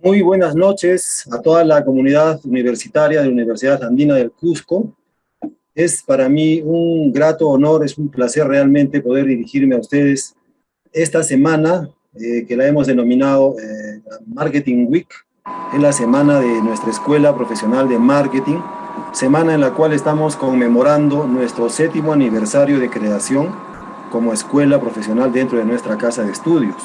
Muy buenas noches a toda la comunidad universitaria de la Universidad Andina del Cusco. Es para mí un grato honor, es un placer realmente poder dirigirme a ustedes esta semana, que la hemos denominado Marketing Week. Es la semana de nuestra Escuela Profesional de Marketing, semana en la cual estamos conmemorando nuestro 7º aniversario de creación como escuela profesional dentro de nuestra casa de estudios.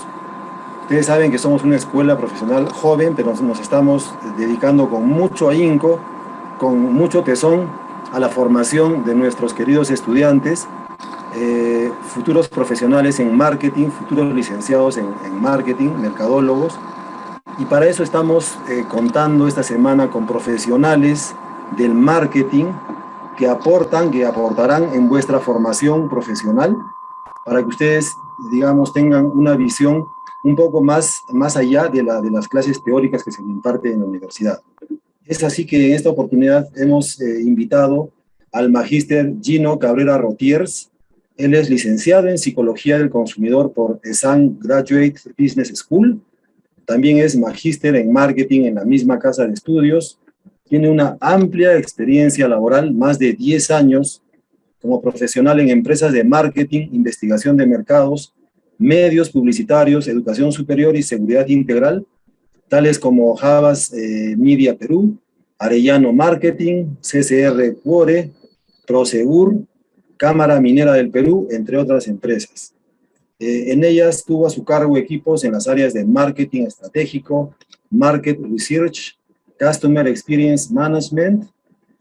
Ustedes saben que somos una escuela profesional joven, pero nos estamos dedicando con mucho ahínco, con mucho tesón a la formación de nuestros queridos estudiantes, futuros profesionales en marketing, futuros licenciados en marketing, mercadólogos. Y para eso estamos contando esta semana con profesionales del marketing que aportarán en vuestra formación profesional para que ustedes, digamos, tengan una visión un poco más allá de las clases teóricas que se imparten en la universidad. Es así que en esta oportunidad hemos invitado al magíster Gino Cabrera Rotiers. Él es licenciado en Psicología del Consumidor por ESAN Graduate Business School. También es magíster en Marketing en la misma casa de estudios. Tiene una amplia experiencia laboral, más de 10 años, como profesional en empresas de marketing, investigación de mercados, medios publicitarios, educación superior y seguridad integral, tales como Havas Media Perú, Arellano Marketing, CCR Cuore, Prosegur, Cámara Minera del Perú, entre otras empresas. En ellas tuvo a su cargo equipos en las áreas de marketing estratégico, market research, customer experience management,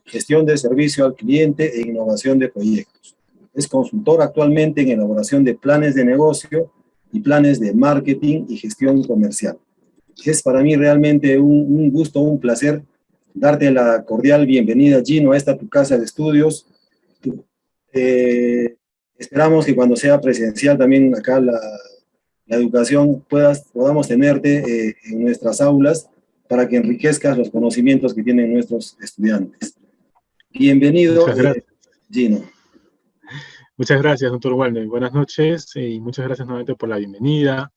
gestión de servicio al cliente e innovación de proyectos. Es consultor actualmente en elaboración de planes de negocio y planes de marketing y gestión comercial. Es para mí realmente un gusto, un placer darte la cordial bienvenida, Gino, a esta tu casa de estudios. Esperamos que cuando sea presencial también acá la educación podamos tenerte en nuestras aulas para que enriquezcas los conocimientos que tienen nuestros estudiantes. Bienvenido, Gino. Muchas gracias, doctor Walner. Buenas noches y muchas gracias nuevamente por la bienvenida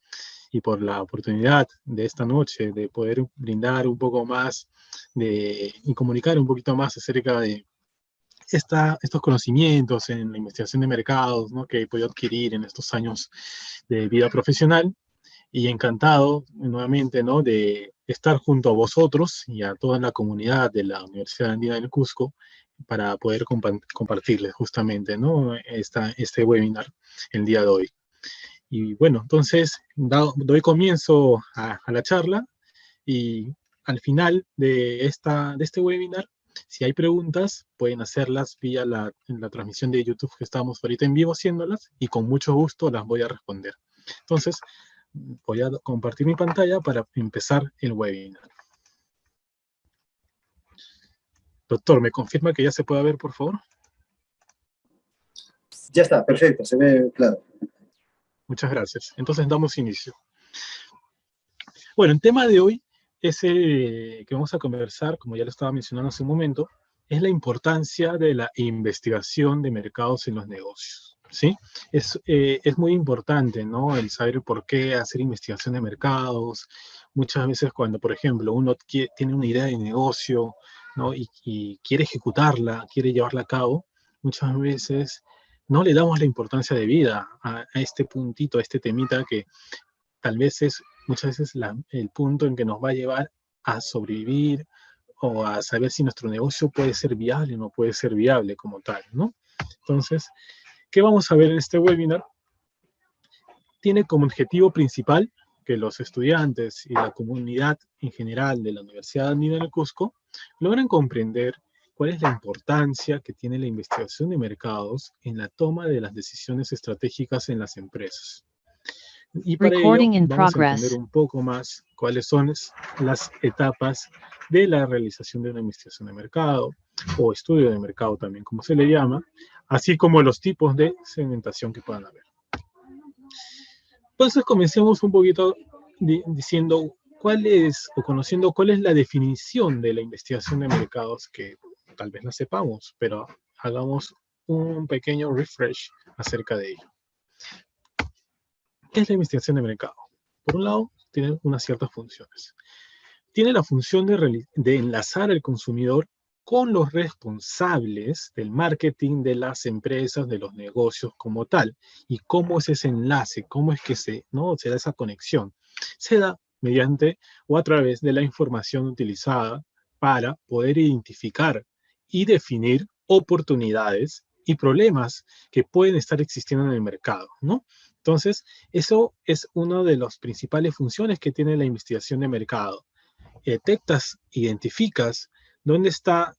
y por la oportunidad de esta noche de poder brindar un poco más y comunicar un poquito más acerca de estos conocimientos en la investigación de mercados, ¿no?, que he podido adquirir en estos años de vida profesional. Y encantado nuevamente, ¿no?, de estar junto a vosotros y a toda la comunidad de la Universidad Andina del Cusco para poder compartirles justamente, ¿no?, este webinar el día de hoy. Y bueno, entonces doy comienzo a la charla y al final de este webinar, si hay preguntas, pueden hacerlas vía en la transmisión de YouTube que estamos ahorita en vivo haciéndolas y con mucho gusto las voy a responder. Entonces, voy a compartir mi pantalla para empezar el webinar. Doctor, ¿me confirma que ya se puede ver, por favor? Ya está, perfecto, se ve claro. Muchas gracias. Entonces damos inicio. Bueno, el tema de hoy es que vamos a conversar, como ya lo estaba mencionando hace un momento, es la importancia de la investigación de mercados en los negocios, ¿sí? Es muy importante, ¿no?, el saber por qué hacer investigación de mercados. Muchas veces cuando, por ejemplo, uno tiene una idea de negocio, ¿no?, y quiere ejecutarla, quiere llevarla a cabo, muchas veces no le damos la importancia de vida a este puntito, a este temita que tal vez es muchas veces el punto en que nos va a llevar a sobrevivir o a saber si nuestro negocio puede ser viable o no puede ser viable como tal, ¿no? Entonces, ¿qué vamos a ver en este webinar? Tiene como objetivo principal que los estudiantes y la comunidad en general de la Universidad Andina del Cusco logren comprender cuál es la importancia que tiene la investigación de mercados en la toma de las decisiones estratégicas en las empresas. Y para ello vamos a entender un poco más cuáles son las etapas de la realización de una investigación de mercado, o estudio de mercado también, como se le llama, así como los tipos de segmentación que puedan haber. Entonces comencemos un poquito diciendo conociendo cuál es la definición de la investigación de mercados, que tal vez la sepamos, pero hagamos un pequeño refresh acerca de ello. ¿Qué es la investigación de mercado? Por un lado, tiene unas ciertas funciones. tiene la función de enlazar al consumidor con los responsables del marketing de las empresas, de los negocios como tal. ¿Y cómo es ese enlace? ¿Cómo es que se da esa conexión? Se da mediante o a través de la información utilizada para poder identificar y definir oportunidades y problemas que pueden estar existiendo en el mercado, ¿no? Entonces, eso es una de las principales funciones que tiene la investigación de mercado. Detectas, identificas dónde está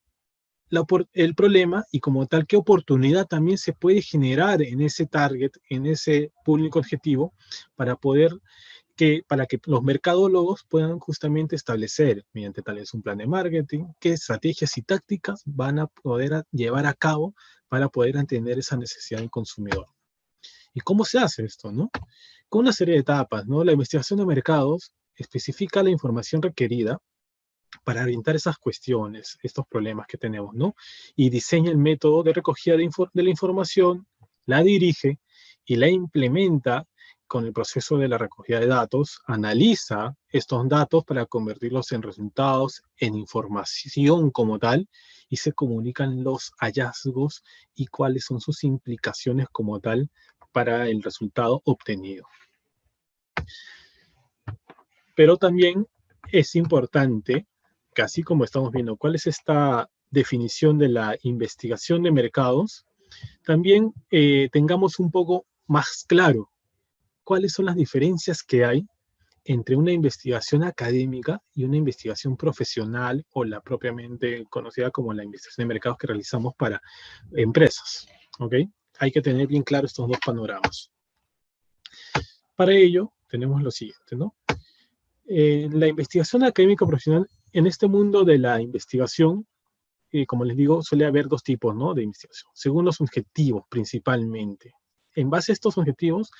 el problema y como tal qué oportunidad también se puede generar en ese target, en ese público objetivo, para que los mercadólogos puedan justamente establecer, mediante tal vez un plan de marketing, qué estrategias y tácticas van a poder llevar a cabo para poder atender esa necesidad del consumidor. ¿Y cómo se hace esto, no? Con una serie de etapas, ¿no? La investigación de mercados especifica la información requerida para orientar esas cuestiones, estos problemas que tenemos, ¿no? Y diseña el método de recogida de la información, la dirige y la implementa con el proceso de la recogida de datos, analiza estos datos para convertirlos en resultados, en información como tal, y se comunican los hallazgos y cuáles son sus implicaciones como tal para el resultado obtenido. Pero también es importante que, así como estamos viendo cuál es esta definición de la investigación de mercados, también tengamos un poco más claro cuáles son las diferencias que hay entre una investigación académica y una investigación profesional, o la propiamente conocida como la investigación de mercados que realizamos para empresas. ¿Ok? Hay que tener bien claro estos dos panoramas. Para ello, tenemos lo siguiente, ¿no? La investigación académica profesional, en este mundo de la investigación, como les digo, suele haber dos tipos, ¿no?, de investigación, según los objetivos principalmente. En base a estos objetivos,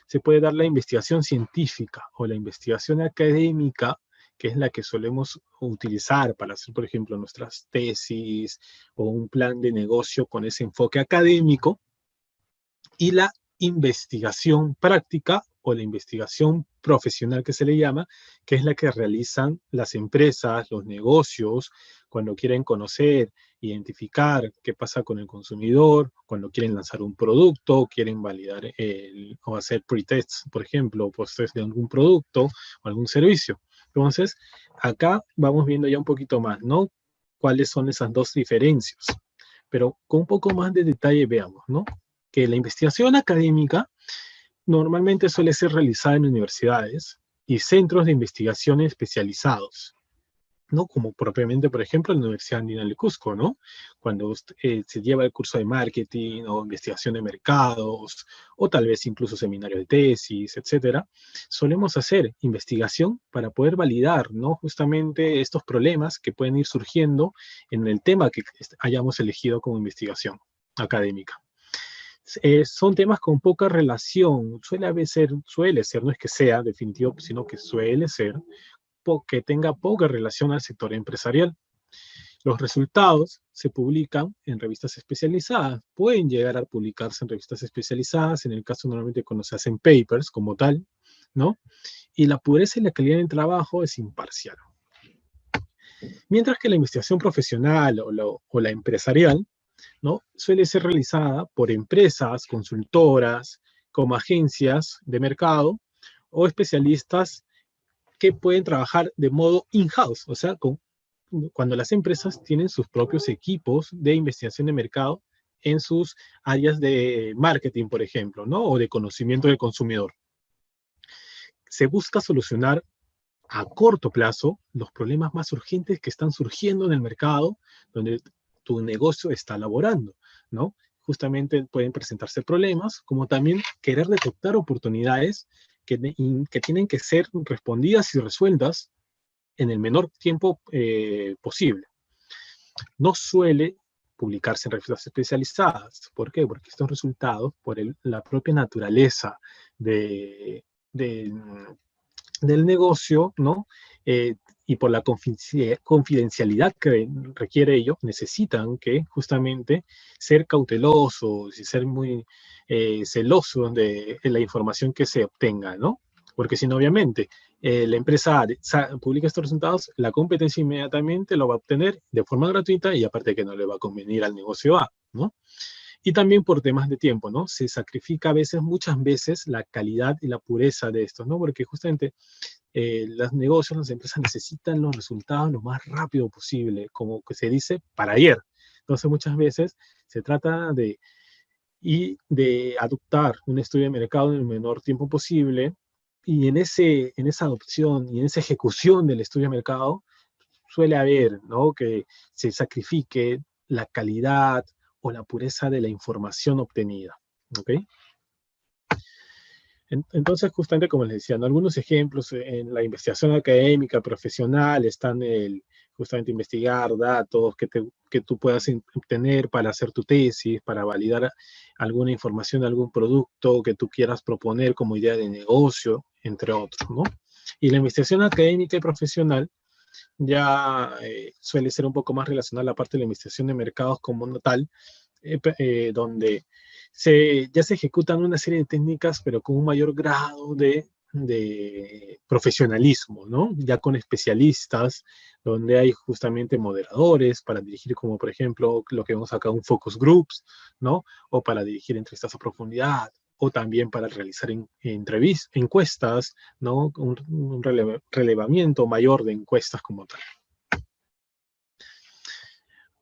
se puede dar la investigación científica o la investigación académica, que es la que solemos utilizar para hacer, por ejemplo, nuestras tesis o un plan de negocio con ese enfoque académico, y la investigación práctica o la investigación profesional que se le llama, que es la que realizan las empresas, los negocios, cuando quieren conocer, identificar qué pasa con el consumidor, cuando quieren lanzar un producto, quieren validar o hacer pre-tests, por ejemplo, post-test de algún producto o algún servicio. Entonces, acá vamos viendo ya un poquito más, ¿no? ¿Cuáles son esas dos diferencias? Pero con un poco más de detalle veamos, ¿no? Que la investigación académica normalmente suele ser realizada en universidades y centros de investigación especializados, ¿no? Como propiamente, por ejemplo, la Universidad Andina del Cusco, ¿no? Cuando se lleva el curso de marketing o investigación de mercados, o tal vez incluso seminario de tesis, etcétera, solemos hacer investigación para poder validar, ¿no?, justamente estos problemas que pueden ir surgiendo en el tema que hayamos elegido como investigación académica. Son temas con poca relación, suele ser, no es que sea definitivo, sino que suele ser que tenga poca relación al sector empresarial. Los resultados se publican en revistas especializadas, pueden llegar a publicarse en revistas especializadas, en el caso normalmente cuando se hacen papers como tal, ¿no? Y la pureza y la calidad del trabajo es imparcial. Mientras que la investigación profesional o la empresarial, ¿no?, suele ser realizada por empresas, consultoras, como agencias de mercado o especialistas que pueden trabajar de modo in-house, o sea, cuando las empresas tienen sus propios equipos de investigación de mercado en sus áreas de marketing, por ejemplo, ¿no?, o de conocimiento del consumidor. Se busca solucionar a corto plazo los problemas más urgentes que están surgiendo en el mercado donde tu negocio está laborando, ¿no? Justamente pueden presentarse problemas, como también querer detectar oportunidades que tienen que ser respondidas y resueltas en el menor tiempo posible. No suele publicarse en revistas especializadas. ¿Por qué? Porque estos resultados, por la propia naturaleza del negocio, ¿no? Y por la confidencialidad que requiere ello, necesitan que justamente ser cautelosos y ser muy celosos de la información que se obtenga, ¿no? Porque si no, obviamente, la empresa publica estos resultados, la competencia inmediatamente lo va a obtener de forma gratuita y aparte que no le va a convenir al negocio A, ¿no? Y también por temas de tiempo, ¿no? Se sacrifica a veces, muchas veces, la calidad y la pureza de estos, ¿no? Porque justamente los negocios, las empresas necesitan los resultados lo más rápido posible, como que se dice, para ayer. Entonces, muchas veces se trata de adoptar un estudio de mercado en el menor tiempo posible, y en esa adopción y en esa ejecución del estudio de mercado suele haber, ¿no? Que se sacrifique la calidad o la pureza de la información obtenida, ¿ok? Entonces, justamente como les decía, ¿no? Algunos ejemplos en la investigación académica, profesional, están justamente investigar datos que tú puedas obtener para hacer tu tesis, para validar alguna información de algún producto que tú quieras proponer como idea de negocio, entre otros, ¿no? Y la investigación académica y profesional ya suele ser un poco más relacionada a la parte de la investigación de mercados como tal, donde ya se ejecutan una serie de técnicas, pero con un mayor grado de profesionalismo, ¿no? Ya con especialistas, donde hay justamente moderadores para dirigir, como por ejemplo lo que vemos acá, un focus groups, ¿no? O para dirigir entrevistas a profundidad, o también para realizar encuestas, ¿no? Un relevamiento mayor de encuestas como tal.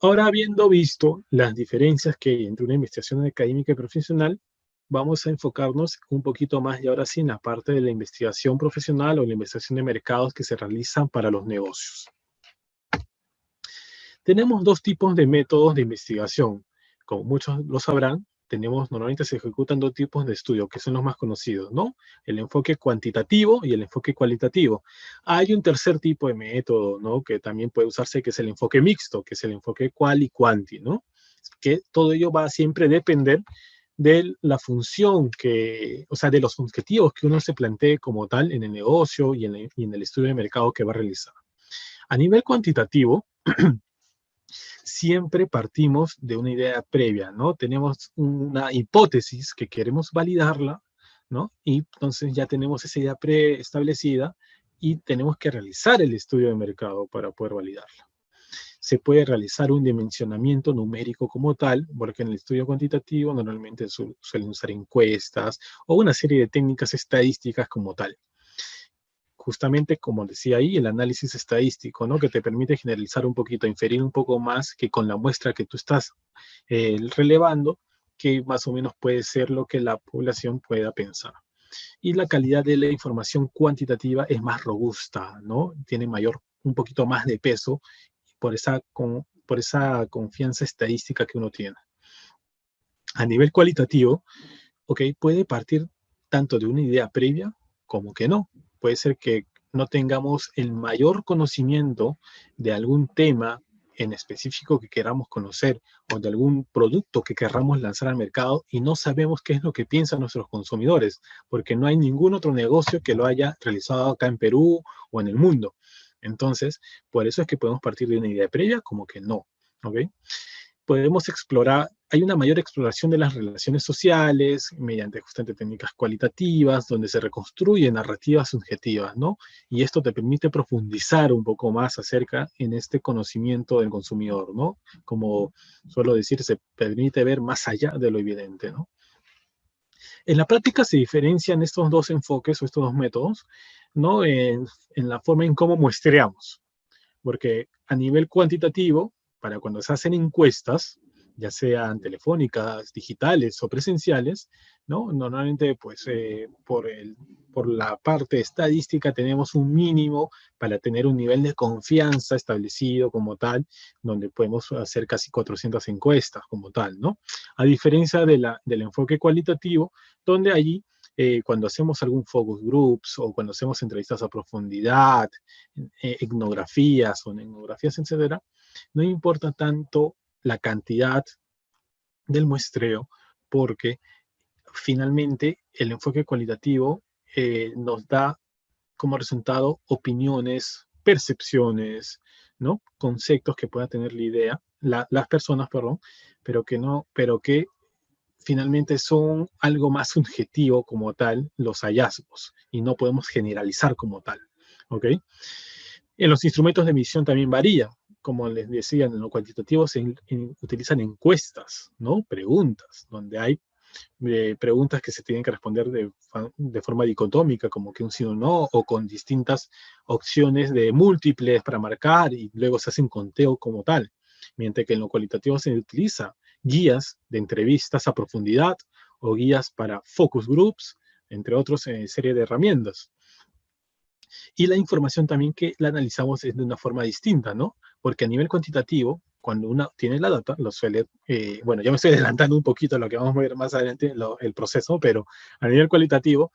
Ahora, habiendo visto las diferencias que hay entre una investigación académica y profesional, vamos a enfocarnos un poquito más y ahora sí en la parte de la investigación profesional o la investigación de mercados que se realizan para los negocios. Tenemos dos tipos de métodos de investigación. Como muchos lo sabrán, normalmente se ejecutan dos tipos de estudios, que son los más conocidos, ¿no? El enfoque cuantitativo y el enfoque cualitativo. Hay un tercer tipo de método, ¿no? Que también puede usarse, que es el enfoque mixto, que es el enfoque cual y cuanti, ¿no? Que todo ello va a siempre depender de la función o sea, de los objetivos que uno se plantee como tal en el negocio y en el estudio de mercado que va a realizar. A nivel cuantitativo, siempre partimos de una idea previa, ¿no? Tenemos una hipótesis que queremos validarla, ¿no? Y entonces ya tenemos esa idea preestablecida y tenemos que realizar el estudio de mercado para poder validarla. Se puede realizar un dimensionamiento numérico como tal, porque en el estudio cuantitativo normalmente suelen usar encuestas o una serie de técnicas estadísticas como tal. Justamente, como decía ahí, el análisis estadístico, ¿no? Que te permite generalizar un poquito, inferir un poco más que con la muestra que tú estás relevando, que más o menos puede ser lo que la población pueda pensar. Y la calidad de la información cuantitativa es más robusta, ¿no? Tiene un poquito más de peso por esa confianza estadística que uno tiene. A nivel cualitativo, ok, puede partir tanto de una idea previa como que no. Puede ser que no tengamos el mayor conocimiento de algún tema en específico que queramos conocer o de algún producto que querramos lanzar al mercado y no sabemos qué es lo que piensan nuestros consumidores, porque no hay ningún otro negocio que lo haya realizado acá en Perú o en el mundo. Entonces, por eso es que podemos partir de una idea previa como que no, ¿ok? Podemos explorar, hay una mayor exploración de las relaciones sociales mediante justamente técnicas cualitativas, donde se reconstruyen narrativas subjetivas, ¿no? Y esto te permite profundizar un poco más acerca en este conocimiento del consumidor, ¿no? Como suelo decir, se permite ver más allá de lo evidente, ¿no? En la práctica se diferencian estos dos enfoques o estos dos métodos, ¿no? En la forma en cómo muestreamos, porque a nivel cuantitativo, para cuando se hacen encuestas, ya sean telefónicas, digitales o presenciales, ¿no? Normalmente, pues, por la parte estadística tenemos un mínimo para tener un nivel de confianza establecido como tal, donde podemos hacer casi 400 encuestas como tal, ¿no? A diferencia del enfoque cualitativo, donde allí cuando hacemos algún focus groups o cuando hacemos entrevistas a profundidad, etnografías o etnografías, etcétera, no importa tanto la cantidad del muestreo, porque finalmente el enfoque cualitativo nos da como resultado opiniones, percepciones, ¿no? Conceptos que pueda tener las personas, perdón, pero que finalmente son algo más subjetivo como tal los hallazgos y no podemos generalizar como tal. ¿ok? En los instrumentos de medición también varía. Como les decía, en lo cuantitativo se utilizan encuestas, ¿no? Preguntas, donde hay preguntas que se tienen que responder de forma dicotómica, como que un sí o no, o con distintas opciones de múltiples para marcar, y luego se hace un conteo como tal. Mientras que en lo cualitativo se utiliza guías de entrevistas a profundidad o guías para focus groups, entre otros, serie de herramientas. Y la información también que la analizamos es de una forma distinta, ¿no? Porque a nivel cuantitativo, cuando uno tiene la data, lo suele, bueno, ya me estoy adelantando un poquito a lo que vamos a ver más adelante, el proceso, pero a nivel cualitativo,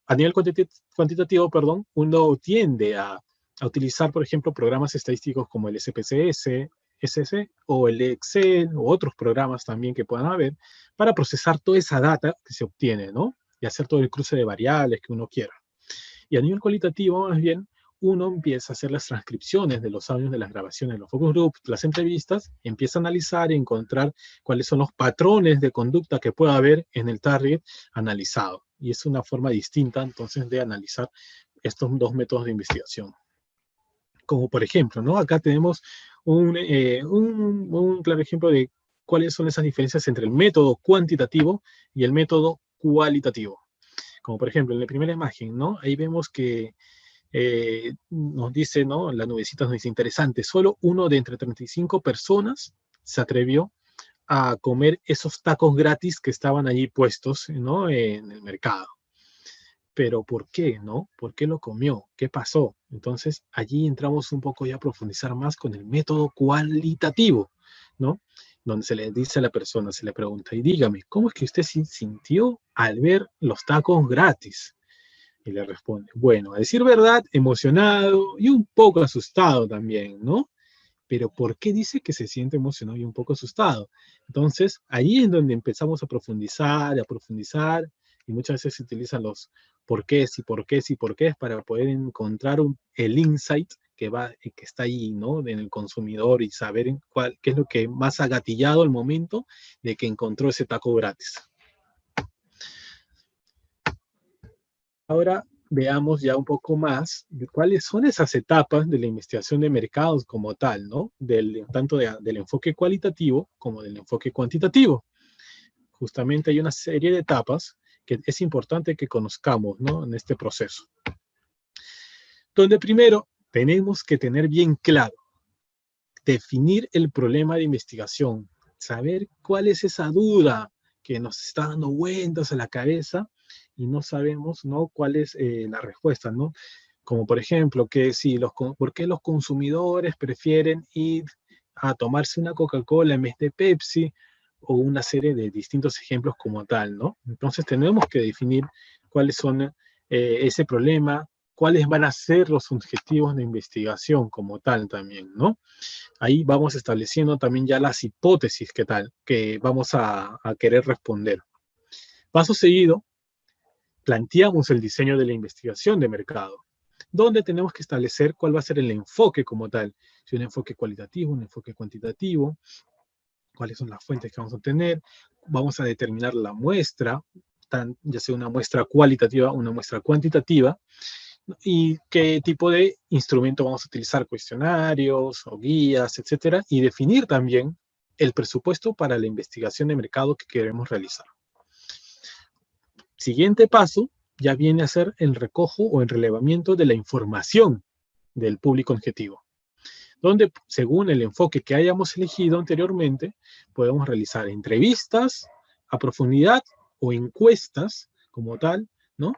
a nivel cuantitativo, perdón, uno tiende a utilizar, por ejemplo, programas estadísticos como el SPSS, SS, o el Excel, o otros programas también que puedan haber, para procesar toda esa data que se obtiene, ¿no? Y hacer todo el cruce de variables que uno quiera. Y a nivel cualitativo, más bien, uno empieza a hacer las transcripciones de los audios de las grabaciones de los focus groups, las entrevistas, empieza a analizar y encontrar cuáles son los patrones de conducta que pueda haber en el target analizado. Y es una forma distinta, entonces, de analizar estos dos métodos de investigación. Como por ejemplo, ¿no? Acá tenemos un claro ejemplo de cuáles son esas diferencias entre el método cuantitativo y el método cualitativo. Como por ejemplo, en la primera imagen, ¿no? Ahí vemos que nos dice, ¿no? La nubecita nos dice, interesante, solo uno de entre 35 personas se atrevió a comer esos tacos gratis que estaban allí puestos, ¿no? En el mercado. Pero ¿por qué, no? ¿Por qué lo comió? ¿Qué pasó? Entonces, allí entramos un poco ya a profundizar más con el método cualitativo, ¿no? Donde se le dice a la persona, se le pregunta, y dígame, ¿cómo es que usted se sintió al ver los tacos gratis? Y le responde, bueno, a decir verdad, emocionado y un poco asustado también, ¿no? Pero ¿por qué dice que se siente emocionado y un poco asustado? Entonces, ahí es donde empezamos a profundizar, y muchas veces se utilizan los porqués y porqués y porqués para poder encontrar el insight que está ahí, ¿no? En el consumidor, y saber qué es lo que más ha gatillado al momento de que encontró ese taco gratis. Ahora veamos ya un poco más de cuáles son esas etapas de la investigación de mercados como tal, ¿no? Tanto del enfoque cualitativo como del enfoque cuantitativo. Justamente hay una serie de etapas que es importante que conozcamos, ¿no? En este proceso. Donde primero tenemos que tener bien claro, definir el problema de investigación, saber cuál es esa duda que nos está dando vueltas a la cabeza y no sabemos, ¿no? Cuál es la respuesta, ¿no? Como por ejemplo, ¿por qué los consumidores prefieren ir a tomarse una Coca-Cola en vez de Pepsi? O una serie de distintos ejemplos como tal, ¿no? Entonces tenemos que definir cuáles son ese problema, cuáles van a ser los objetivos de investigación como tal también, ¿no? Ahí vamos estableciendo también ya las hipótesis que vamos a querer responder. Paso seguido, planteamos el diseño de la investigación de mercado, donde tenemos que establecer cuál va a ser el enfoque como tal, si un enfoque cualitativo, un enfoque cuantitativo, cuáles son las fuentes que vamos a tener, vamos a determinar la muestra, ya sea una muestra cualitativa o una muestra cuantitativa, y qué tipo de instrumento vamos a utilizar, cuestionarios o guías, etcétera, y definir también el presupuesto para la investigación de mercado que queremos realizar. Siguiente paso ya viene a ser el recojo o el relevamiento de la información del público objetivo, donde según el enfoque que hayamos elegido anteriormente, podemos realizar entrevistas a profundidad o encuestas como tal, ¿no?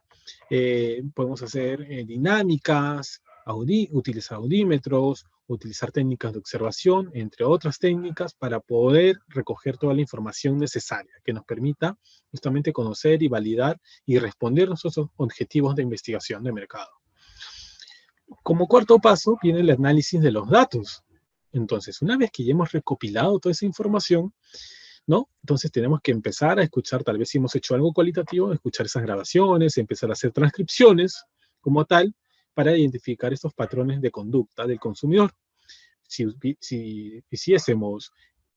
Podemos hacer dinámicas, utilizar audímetros, utilizar técnicas de observación, entre otras técnicas, para poder recoger toda la información necesaria que nos permita justamente conocer y validar y responder nuestros objetivos de investigación de mercado. Como cuarto paso viene el análisis de los datos. Entonces, una vez que ya hemos recopilado toda esa información, ¿no? Entonces tenemos que empezar a escuchar, tal vez si hemos hecho algo cualitativo, escuchar esas grabaciones, empezar a hacer transcripciones como tal, para identificar estos patrones de conducta del consumidor. Si hiciésemos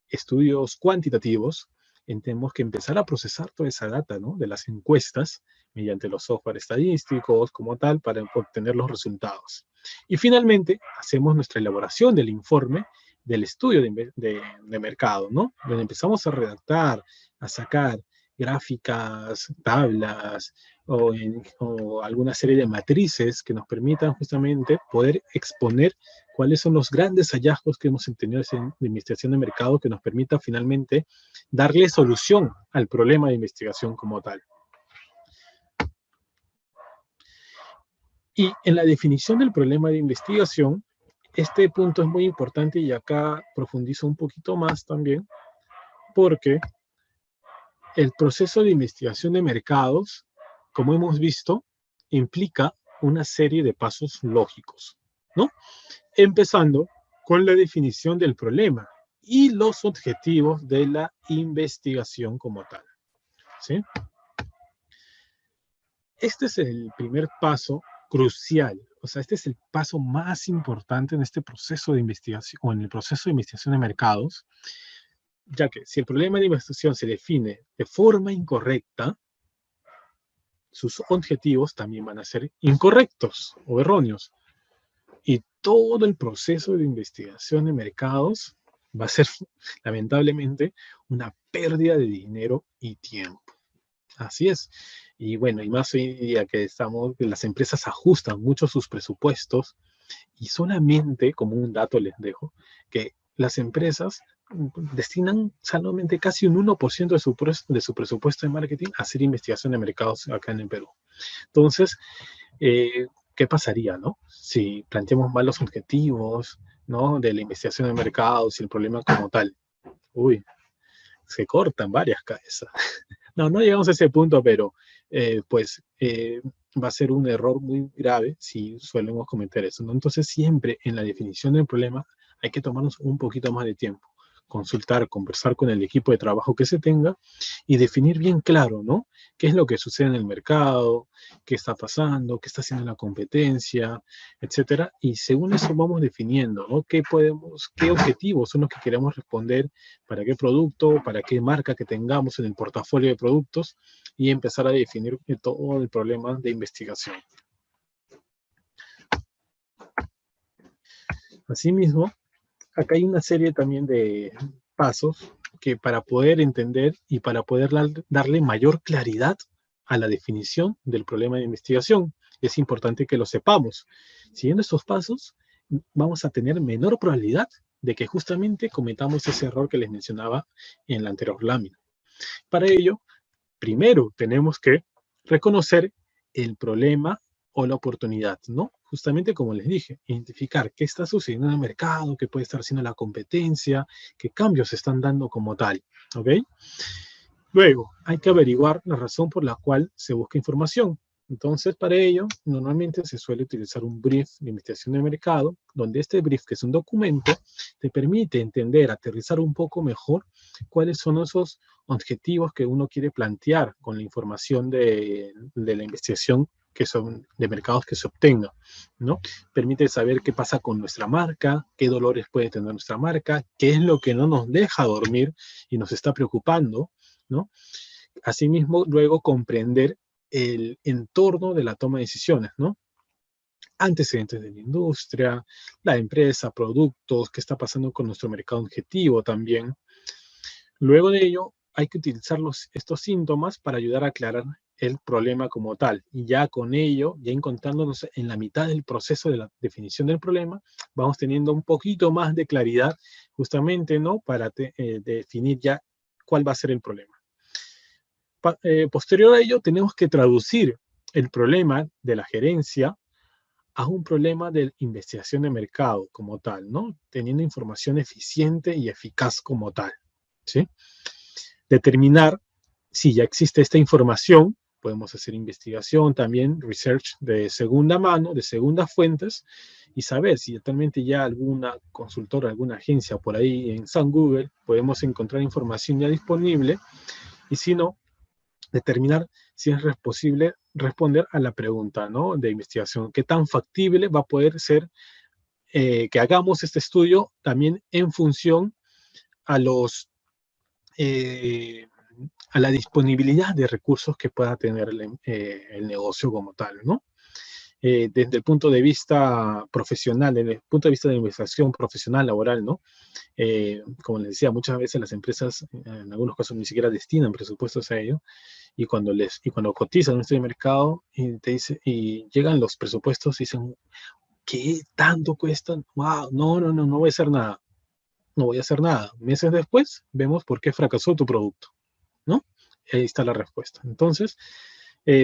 estudios cuantitativos, tenemos que empezar a procesar toda esa data, ¿no? De las encuestas mediante los software estadísticos como tal para obtener los resultados. Y finalmente, hacemos nuestra elaboración del informe del estudio de mercado, ¿no? Donde empezamos a redactar, a sacar gráficas, tablas o alguna serie de matrices que nos permitan justamente poder exponer cuáles son los grandes hallazgos que hemos tenido de investigación de mercado que nos permita finalmente darle solución al problema de investigación como tal. Y en la definición del problema de investigación, este punto es muy importante y acá profundizo un poquito más también, porque el proceso de investigación de mercados, como hemos visto, implica una serie de pasos lógicos, ¿no? Empezando con la definición del problema y los objetivos de la investigación como tal, ¿sí? Este es el primer paso crucial, o sea, este es el paso más importante en este proceso de investigación, o en el proceso de investigación de mercados, ya que si el problema de investigación se define de forma incorrecta, sus objetivos también van a ser incorrectos o erróneos. Y todo el proceso de investigación de mercados va a ser, lamentablemente, una pérdida de dinero y tiempo. Así es. Y bueno, y más hoy en día que las empresas ajustan mucho sus presupuestos y solamente, como un dato les dejo, que las empresas destinan solamente casi un 1% de su presupuesto de marketing a hacer investigación de mercados acá en el Perú. Entonces, ¿qué pasaría, no? Si planteamos mal los objetivos, ¿no? De la investigación de mercados y el problema como tal. Uy, se cortan varias cabezas. No, no llegamos a ese punto, pero va a ser un error muy grave si solemos cometer eso, ¿no? Entonces, siempre en la definición del problema hay que tomarnos un poquito más de tiempo, consultar, conversar con el equipo de trabajo que se tenga y definir bien claro, ¿no? ¿Qué es lo que sucede en el mercado? ¿Qué está pasando? ¿Qué está haciendo la competencia? Etcétera. Y según eso vamos definiendo, ¿no? ¿Qué objetivos son los que queremos responder para qué producto, para qué marca que tengamos en el portafolio de productos y empezar a definir todo el problema de investigación. Asimismo, acá hay una serie también de pasos que para poder entender y para poder darle mayor claridad a la definición del problema de investigación, es importante que lo sepamos. Siguiendo estos pasos, vamos a tener menor probabilidad de que justamente cometamos ese error que les mencionaba en la anterior lámina. Para ello, primero tenemos que reconocer el problema o la oportunidad, ¿no? Justamente como les dije, identificar qué está sucediendo en el mercado, qué puede estar haciendo la competencia, qué cambios se están dando como tal, ¿ok? Luego, hay que averiguar la razón por la cual se busca información. Entonces, para ello, normalmente se suele utilizar un brief de investigación de mercado, donde este brief, que es un documento, te permite entender, aterrizar un poco mejor cuáles son esos objetivos que uno quiere plantear con la información de la investigación que son de mercados que se obtenga, ¿no? Permite saber qué pasa con nuestra marca, qué dolores puede tener nuestra marca, qué es lo que no nos deja dormir y nos está preocupando, ¿no? Asimismo, luego comprender el entorno de la toma de decisiones, ¿no? Antecedentes de la industria, la empresa, productos, qué está pasando con nuestro mercado objetivo también. Luego de ello, hay que utilizar estos síntomas para ayudar a aclarar el problema como tal. Y ya con ello, ya encontrándonos en la mitad del proceso de la definición del problema, vamos teniendo un poquito más de claridad justamente, ¿no? Para definir ya cuál va a ser el problema. Posterior a ello, tenemos que traducir el problema de la gerencia a un problema de investigación de mercado como tal, ¿no? Teniendo información eficiente y eficaz como tal, ¿sí? Determinar si ya existe esta información, podemos hacer investigación también, research de segunda mano, de segundas fuentes, y saber si actualmente ya alguna consultora, alguna agencia por ahí en San Google, podemos encontrar información ya disponible, y si no, determinar si es posible responder a la pregunta, ¿no? De investigación. ¿Qué tan factible va a poder ser que hagamos este estudio también en función a a la disponibilidad de recursos que pueda tener el negocio como tal, ¿no? Desde el punto de vista profesional, desde el punto de vista de investigación profesional, laboral, ¿no? Como les decía, muchas veces las empresas, en algunos casos, ni siquiera destinan presupuestos a ello, y cuando cotizan en un estudio de mercado y llegan los presupuestos y dicen, ¿qué tanto cuestan? Wow, no voy a hacer nada. No voy a hacer nada. Meses después, vemos por qué fracasó tu producto, ¿no? Ahí está la respuesta. Entonces,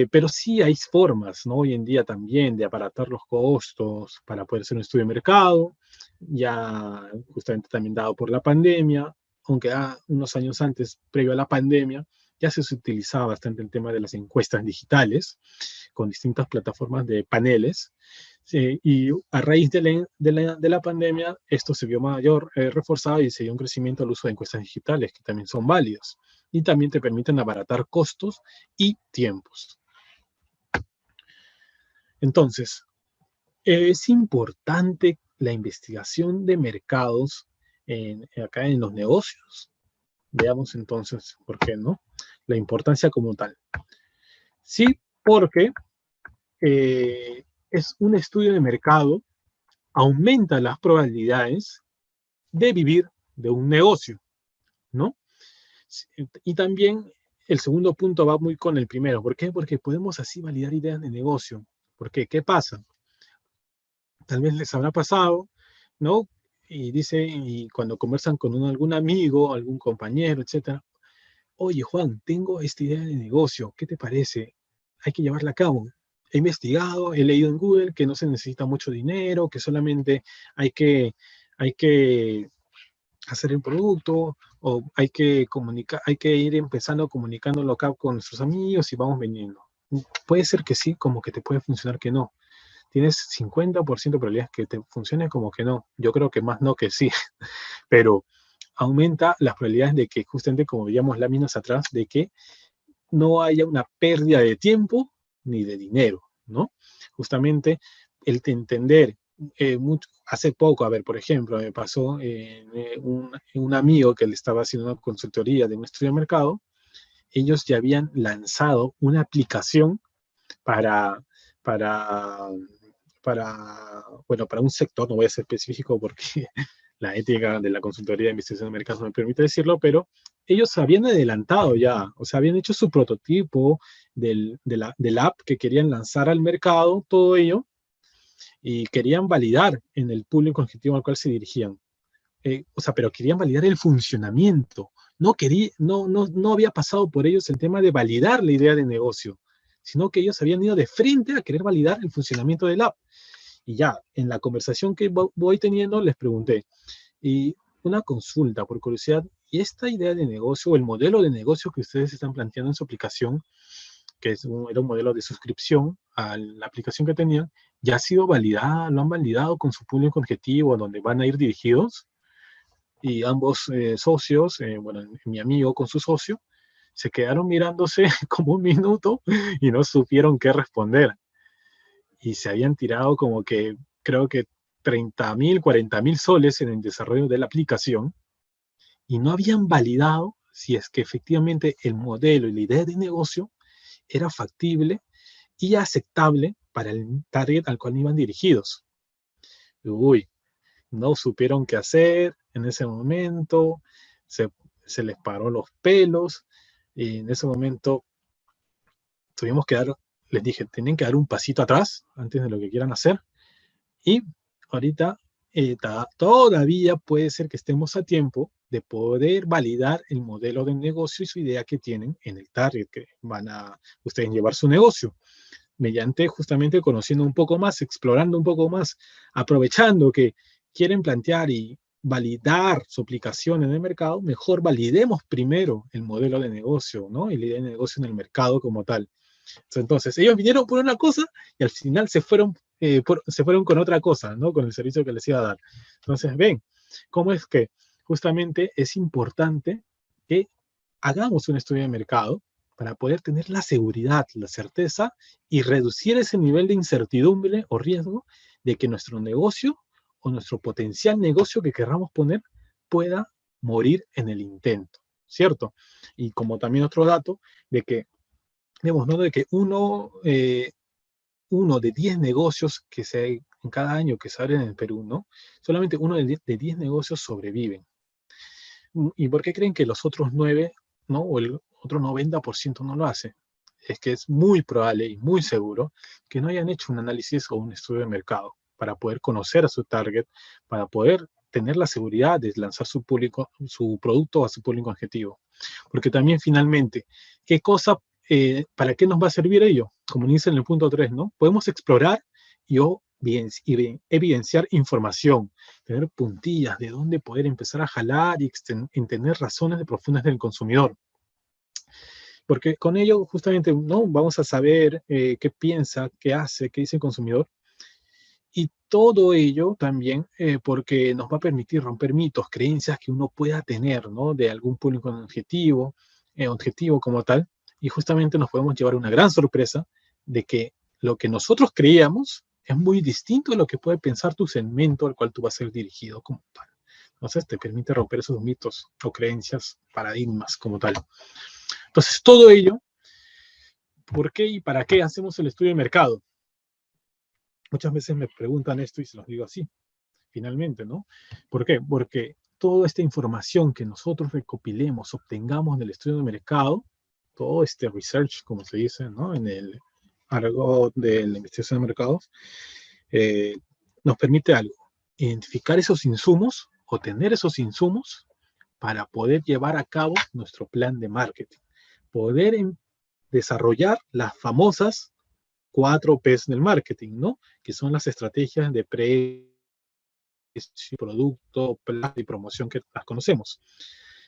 pero sí hay formas, ¿no? Hoy en día también de abaratar los costos para poder hacer un estudio de mercado, ya justamente también dado por la pandemia, aunque unos años antes, previo a la pandemia, ya se utilizaba bastante el tema de las encuestas digitales con distintas plataformas de paneles. Y a raíz de la pandemia, esto se vio mayor, reforzado, y se dio un crecimiento al uso de encuestas digitales, que también son válidos y también te permiten abaratar costos y tiempos. Entonces, es importante la investigación de mercados acá en los negocios. Veamos entonces, ¿por qué no? La importancia como tal. Sí, porque es un estudio de mercado, aumenta las probabilidades de vivir de un negocio, ¿no? Y también el segundo punto va muy con el primero. ¿Por qué? Porque podemos así validar ideas de negocio. ¿Por qué? ¿Qué pasa? Tal vez les habrá pasado, ¿no? Y cuando conversan con algún amigo, algún compañero, etcétera, oye, Juan, tengo esta idea de negocio, ¿qué te parece? Hay que llevarla a cabo. He investigado, he leído en Google que no se necesita mucho dinero, que solamente hay que, hay que hacer el producto, o hay que ir empezando comunicándolo acá con nuestros amigos y vamos vendiendo. Puede ser que sí, como que te puede funcionar que no. Tienes 50% de probabilidades que te funcione, como que no. Yo creo que más no que sí, pero aumenta las probabilidades de que, justamente como veíamos láminas atrás, de que no haya una pérdida de tiempo ni de dinero, ¿no? Justamente el entender, hace poco, a ver, por ejemplo, me pasó un amigo que le estaba haciendo una consultoría de un estudio de mercado. Ellos ya habían lanzado una aplicación para, para, para un sector, no voy a ser específico porque la ética de la consultoría de investigación de mercados no me permite decirlo, pero ellos habían adelantado ya, o sea, habían hecho su prototipo del app que querían lanzar al mercado, todo ello, y querían validar en el público objetivo al cual se dirigían. O sea, pero querían validar el funcionamiento. No había pasado por ellos el tema de validar la idea de negocio, sino que ellos habían ido de frente a querer validar el funcionamiento del app. Y ya, en la conversación que voy teniendo, les pregunté, y una consulta por curiosidad, ¿y esta idea de negocio o el modelo de negocio que ustedes están planteando en su aplicación, que era un modelo de suscripción a la aplicación que tenían, ya ha sido validada, lo han validado con su público objetivo, donde van a ir dirigidos? Y ambos socios, bueno, mi amigo con su socio, se quedaron mirándose como un minuto y no supieron qué responder. Y se habían tirado como que, creo que 30.000, 40.000 soles en el desarrollo de la aplicación, y no habían validado si es que efectivamente el modelo y la idea de negocio era factible y aceptable para el target al cual iban dirigidos. Uy, no supieron qué hacer en ese momento, se, se les paró los pelos, y en ese momento tuvimos que les dije, tienen que dar un pasito atrás antes de lo que quieran hacer, y ahorita todavía puede ser que estemos a tiempo de poder validar el modelo de negocio y su idea que tienen en el target que van a ustedes llevar su negocio, mediante justamente conociendo un poco más, explorando un poco más, aprovechando que quieren plantear y validar su aplicación en el mercado. Mejor validemos primero el modelo de negocio, ¿no? Y la idea de negocio en el mercado como tal. Entonces, ellos vinieron por una cosa y al final se fueron con otra cosa, ¿no? Con el servicio que les iba a dar. Entonces, ven, cómo es que justamente es importante que hagamos un estudio de mercado para poder tener la seguridad, la certeza y reducir ese nivel de incertidumbre o riesgo de que nuestro negocio o nuestro potencial negocio que querramos poner pueda morir en el intento. ¿cierto? Y como también otro dato, de que, digamos, ¿no? De que uno de 10 negocios en cada año que se abren en el Perú, ¿no? Solamente uno de 10 negocios sobreviven. ¿Y por qué creen que los otros 9, ¿no? O el otro 90% no lo hace? Es que es muy probable y muy seguro que no hayan hecho un análisis o un estudio de mercado para poder conocer a su target, para poder tener la seguridad de lanzar su producto a su público objetivo. Porque también finalmente, ¿qué cosa, para qué nos va a servir ello? Como dice en el punto 3, ¿no? Podemos explorar y evidenciar información, tener puntillas de dónde poder empezar a jalar y entender razones profundas del consumidor. Porque con ello justamente no vamos a saber qué piensa, qué hace, qué dice el consumidor. Y todo ello también porque nos va a permitir romper mitos, creencias que uno pueda tener, ¿no? De algún público objetivo como tal. Y justamente nos podemos llevar una gran sorpresa de que lo que nosotros creíamos es muy distinto a lo que puede pensar tu segmento al cual tú vas a ser dirigido como tal. Entonces te permite romper esos mitos o creencias, paradigmas como tal. Entonces todo ello, ¿por qué y para qué hacemos el estudio de mercado? Muchas veces me preguntan esto y se los digo así, finalmente, ¿no? ¿Por qué? Porque toda esta información que nosotros recopilemos, obtengamos del estudio de mercado, todo este research, como se dice, ¿no? En el argot de la investigación de mercados, nos permite algo, identificar esos insumos o tener esos insumos para poder llevar a cabo nuestro plan de marketing, poder desarrollar las famosas 4 P's del marketing, ¿no? Que son las estrategias de precio, producto, plan y promoción que las conocemos.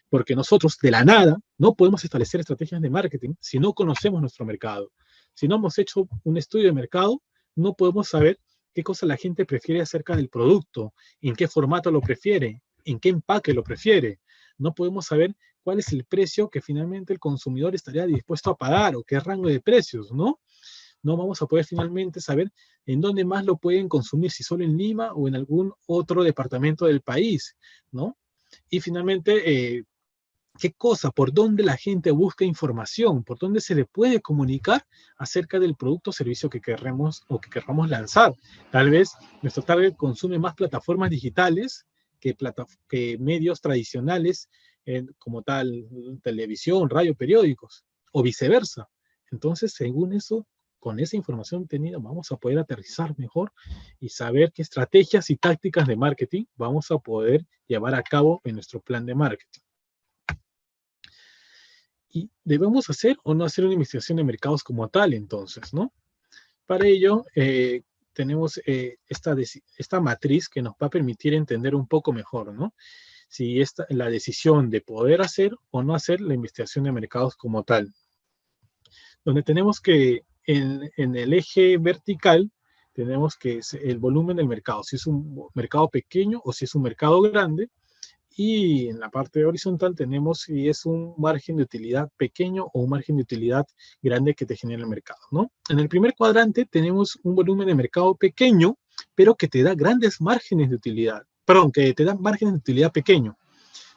Porque nosotros de la nada no podemos establecer estrategias de marketing si no conocemos nuestro mercado. Si no hemos hecho un estudio de mercado, no podemos saber qué cosa la gente prefiere acerca del producto, en qué formato lo prefiere, en qué empaque lo prefiere. No podemos saber cuál es el precio que finalmente el consumidor estaría dispuesto a pagar o qué rango de precios, ¿no? No vamos a poder finalmente saber en dónde más lo pueden consumir, si solo en Lima o en algún otro departamento del país, ¿no? Y finalmente, qué cosa, por dónde la gente busca información, por dónde se le puede comunicar acerca del producto o servicio que querramos o que querramos lanzar. Tal vez nuestro target consume más plataformas digitales que medios tradicionales, como tal, televisión, radio, periódicos, o viceversa. Entonces, según eso, con esa información obtenida, vamos a poder aterrizar mejor y saber qué estrategias y tácticas de marketing vamos a poder llevar a cabo en nuestro plan de marketing. Y debemos hacer o no hacer una investigación de mercados como tal, entonces, ¿no? Para ello, tenemos esta matriz que nos va a permitir entender un poco mejor, ¿no? Si la decisión de poder hacer o no hacer la investigación de mercados como tal. Donde tenemos que en el eje vertical tenemos que es el volumen del mercado, si es un mercado pequeño o si es un mercado grande, y en la parte horizontal tenemos si es un margen de utilidad pequeño o un margen de utilidad grande que te genera el mercado, ¿no? En el primer cuadrante tenemos un volumen de mercado pequeño, pero que te da grandes márgenes de utilidad, perdón, que te da márgenes de utilidad pequeño,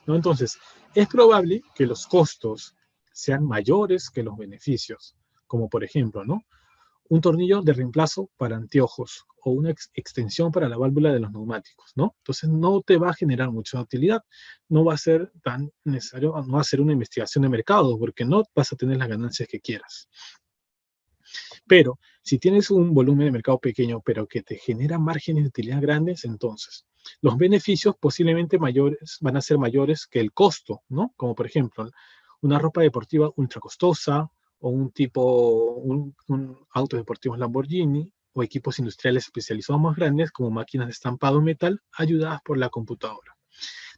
¿no? Entonces, es probable que los costos sean mayores que los beneficios, como por ejemplo, ¿no? Un tornillo de reemplazo para anteojos o una extensión para la válvula de los neumáticos, ¿no? Entonces no te va a generar mucha utilidad, no va a ser tan necesario, no va a ser una investigación de mercado, porque no vas a tener las ganancias que quieras. Pero si tienes un volumen de mercado pequeño, pero que te genera márgenes de utilidad grandes, entonces los beneficios posiblemente van a ser mayores que el costo, ¿no? Como por ejemplo, una ropa deportiva ultra costosa, o un auto deportivo Lamborghini, o equipos industriales especializados más grandes, como máquinas de estampado metal, ayudadas por la computadora.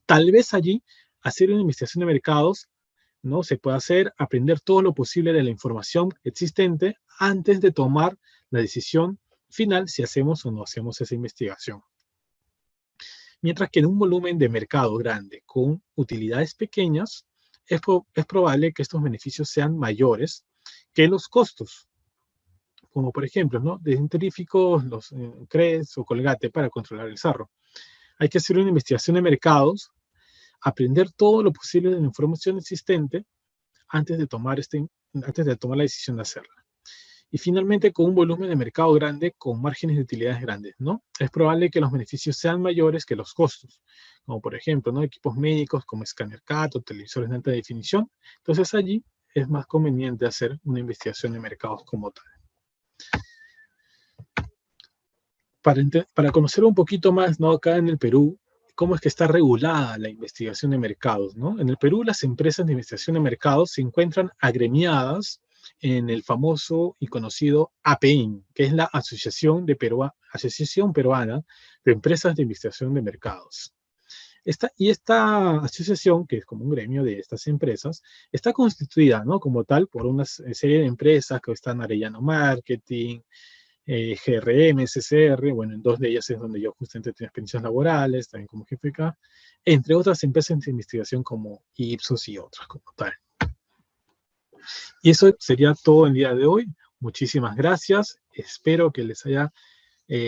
Tal vez allí hacer una investigación de mercados, ¿no? Se puede hacer, aprender todo lo posible de la información existente antes de tomar la decisión final si hacemos o no hacemos esa investigación. Mientras que en un volumen de mercado grande con utilidades pequeñas, es probable que estos beneficios sean mayores que los costos, como por ejemplo, ¿no? Dentífricos, los Crest o Colgate para controlar el sarro. Hay que hacer una investigación de mercados aprender todo lo posible de la información existente antes de tomar la decisión de hacerla. Y finalmente, con un volumen de mercado grande, con márgenes de utilidades grandes, ¿no? Es probable que los beneficios sean mayores que los costos, como por ejemplo, ¿no? Equipos médicos como escáner CAT o televisores de alta definición. Entonces allí es más conveniente hacer una investigación de mercados como tal. Para conocer un poquito más, ¿no? Acá en el Perú, cómo es que está regulada la investigación de mercados, ¿no? En el Perú, las empresas de investigación de mercados se encuentran agremiadas en el famoso y conocido APIM, que es la Asociación Peruana de Empresas de Investigación de Mercados. Esta asociación, que es como un gremio de estas empresas, está constituida, ¿no? Como tal por una serie de empresas que están Arellano Marketing, GRM, SCR, bueno, en 2 de ellas es donde yo justamente tengo experiencias laborales, también como jefe acá, entre otras empresas de investigación como Ipsos y otras como tal. Y eso sería todo el día de hoy. Muchísimas gracias. Espero que les haya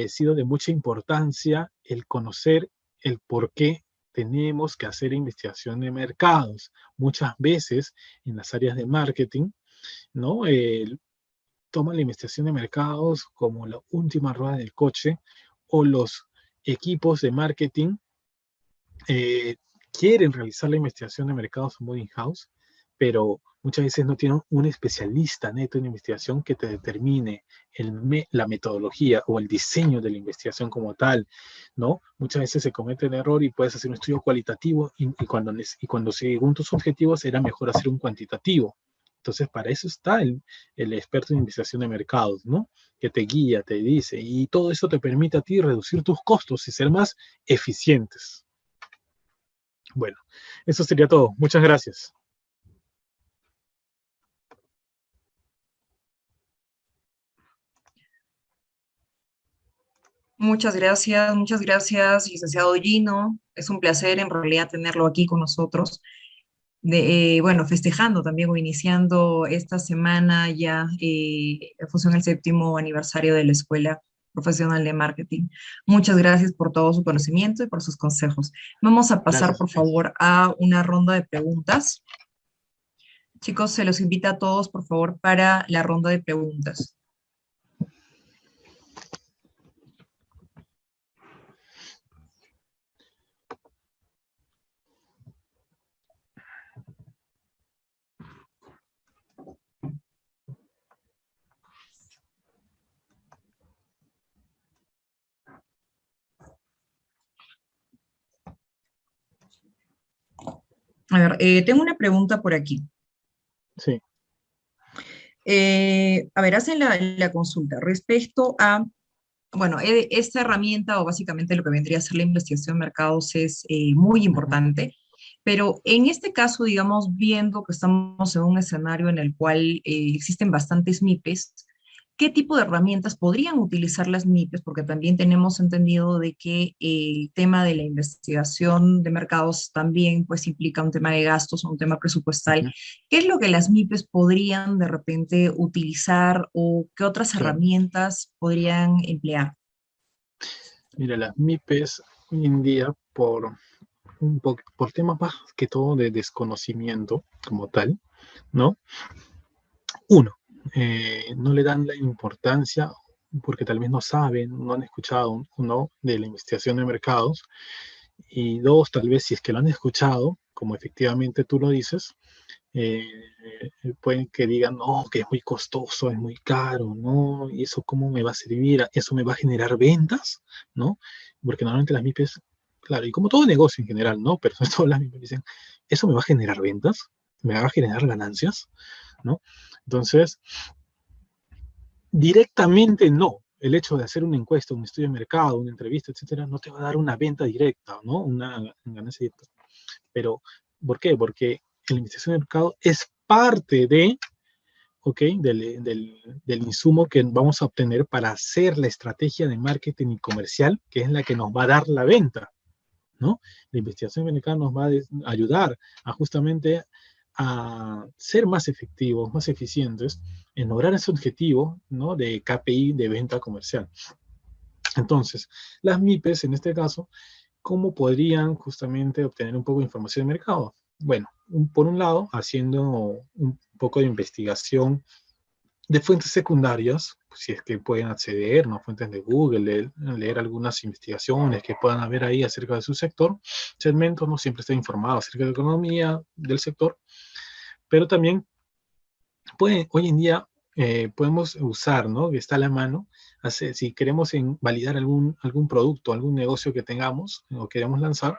sido de mucha importancia el conocer el por qué tenemos que hacer investigación de mercados. Muchas veces en las áreas de marketing, ¿no? Toman la investigación de mercados como la última rueda del coche, o los equipos de marketing eh, quieren realizar la investigación de mercados en modo in-house, pero muchas veces no tienen un especialista neto en investigación que te determine la metodología o el diseño de la investigación como tal, ¿no? Muchas veces se comete el error y puedes hacer un estudio cualitativo y cuando según tus objetivos era mejor hacer un cuantitativo. Entonces, para eso está el experto en investigación de mercados, ¿no? Que te guía, te dice, y todo eso te permite a ti reducir tus costos y ser más eficientes. Bueno, eso sería todo. Muchas gracias. Muchas gracias, licenciado Gino. Es un placer en realidad tenerlo aquí con nosotros. Bueno, festejando también o iniciando esta semana ya en función del 7º aniversario de la Escuela Profesional de Marketing. Muchas gracias por todo su conocimiento y por sus consejos. Vamos a pasar, Gracias. por favor, a una ronda de preguntas. Chicos, se los invita a todos, por favor, para la ronda de preguntas. A ver, tengo una pregunta por aquí. Sí. A ver, hacen la consulta respecto a, bueno, esta herramienta o básicamente lo que vendría a ser la investigación de mercados es muy importante, pero en este caso, digamos, viendo que estamos en un escenario en el cual existen bastantes MIPES, ¿qué tipo de herramientas podrían utilizar las MIPES? Porque también tenemos entendido de que el tema de la investigación de mercados también pues implica un tema de gastos, un tema presupuestal. ¿Qué es lo que las MIPES podrían de repente utilizar o qué otras Claro. herramientas podrían emplear? Mira, las MIPES hoy en día, por temas más que todo de desconocimiento como tal, ¿no? Uno, no le dan la importancia porque tal vez no saben, no han escuchado, ¿no? De la investigación de mercados. Y dos, tal vez si es que lo han escuchado, como efectivamente tú lo dices, eh, pueden que digan, no, que es muy costoso, es muy caro, ¿no? ¿Y eso cómo me va a servir? ¿Eso me va a generar ventas? ¿No? Porque normalmente las MIPES, claro, y como todo negocio en general, ¿no? Pero sobre todo las MIPES dicen, ¿eso me va a generar ventas? ¿Me va a generar ganancias? ¿No? Entonces, directamente no. El hecho de hacer una encuesta, un estudio de mercado, una entrevista, etcétera, no te va a dar una venta directa, ¿no? Una ganancia directa. Pero, ¿por qué? Porque la investigación de mercado es parte de, ¿ok? Del insumo que vamos a obtener para hacer la estrategia de marketing y comercial, que es la que nos va a dar la venta, ¿no? La investigación de mercado nos va a ayudar a justamente a ser más efectivos, más eficientes en lograr ese objetivo, ¿no? De KPI de venta comercial. Entonces, las MIPES en este caso ¿cómo podrían justamente obtener un poco de información de mercado? Bueno, por un lado, haciendo un poco de investigación de fuentes secundarias, pues, si es que pueden acceder, ¿no? Fuentes de Google, leer algunas investigaciones que puedan haber ahí acerca de su sector, segmento, no siempre está informado acerca de la economía del sector, pero también hoy en día podemos usar, ¿no? Que está a la mano, si queremos validar algún producto, algún negocio que tengamos o queremos lanzar,